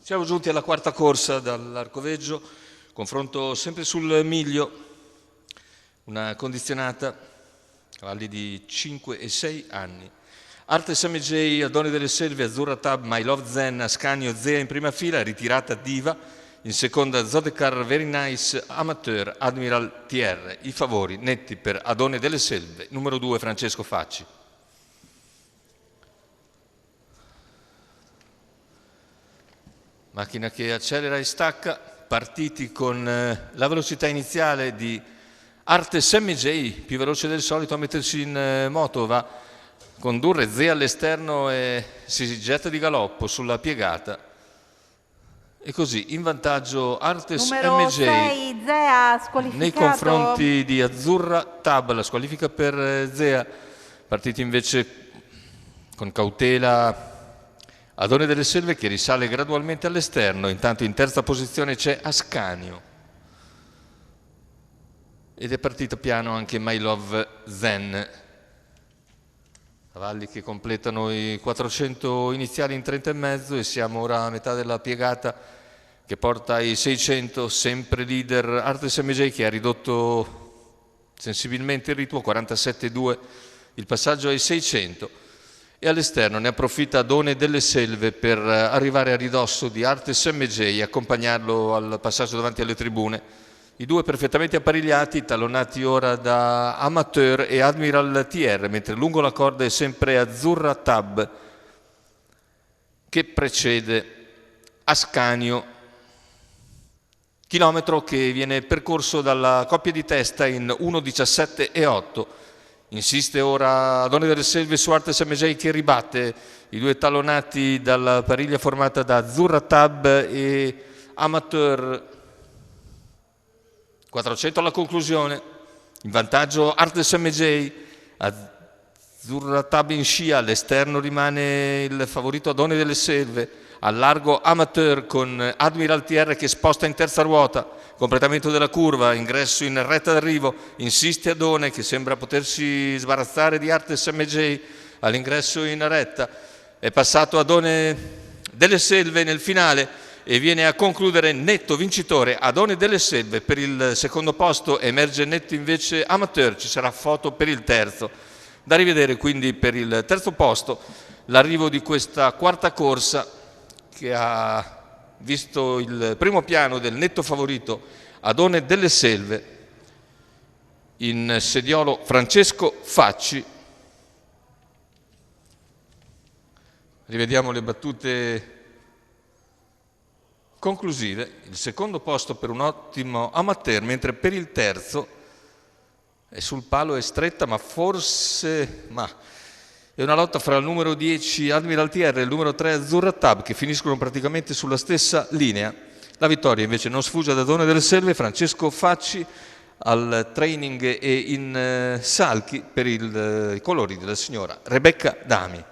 Siamo giunti alla quarta corsa dall'Arcoveggio, confronto sempre sul miglio, una condizionata, cavalli di 5 e 6 anni. Artes MJ, Adone delle Selve, Azzurra Tab, My Love Zen, Ascanio, Zea in prima fila, ritirata Diva, in seconda Zodecar, Very Nice, Amateur, Admiral TR. I favori netti per Adone delle Selve, numero 2 Francesco Facci. Macchina che accelera e stacca, partiti con la velocità iniziale di Artes MJ, più veloce del solito a mettersi in moto, va a condurre Zea all'esterno e si getta di galoppo sulla piegata. E così in vantaggio Artes Numero MJ 6, Zea squalificato. nei confronti di Azzurra Tab, la squalifica per Zea, partiti invece con cautela Adone delle Selve che risale gradualmente all'esterno. Intanto in terza posizione c'è Ascanio ed è partito piano anche My Love Zen. Cavalli che completano i 400 iniziali in 30 e mezzo e siamo ora a metà della piegata che porta ai 600, sempre leader Artes MJ che ha ridotto sensibilmente il ritmo, 47,2 il passaggio ai 600. E all'esterno ne approfitta Adone delle Selve per arrivare a ridosso di Artes MJ e accompagnarlo al passaggio davanti alle tribune. I due perfettamente apparigliati, talonati ora da Amateur e Admiral TR, mentre lungo la corda è sempre Azzurra Tab che precede Ascanio. Chilometro che viene percorso dalla coppia di testa in 1:17,8. Insiste ora Adone delle Selve su Artes MJ che ribatte i due talonati dalla pariglia formata da Azzurra Tab e Amateur. 400 alla conclusione, in vantaggio Artes MJ, Azzurra Tab in scia, all'esterno rimane il favorito Adone delle Selve, al largo Amateur con Admiral TR che sposta in terza ruota, completamento della curva, ingresso in retta d'arrivo, insiste Adone che sembra potersi sbarazzare di Artes MJ all'ingresso in retta, è passato Adone delle Selve nel finale e viene a concludere netto vincitore Adone delle Selve. Per il secondo posto emerge netto invece Amateur, ci sarà foto per il terzo. Da rivedere quindi per il terzo posto l'arrivo di questa quarta corsa che ha visto il primo piano del netto favorito Adone delle Selve, in sediolo Francesco Facci. Rivediamo le battute conclusive. Il secondo posto per un ottimo Amateur, mentre per il terzo è sul palo, è stretta, ma forse è una lotta fra il numero 10 Admiral TR e il numero 3 Azzurra Tab che finiscono praticamente sulla stessa linea. La vittoria invece non sfugge ad Adone delle Selve, Francesco Facci al training e in salchi per i colori della signora Rebecca Dami.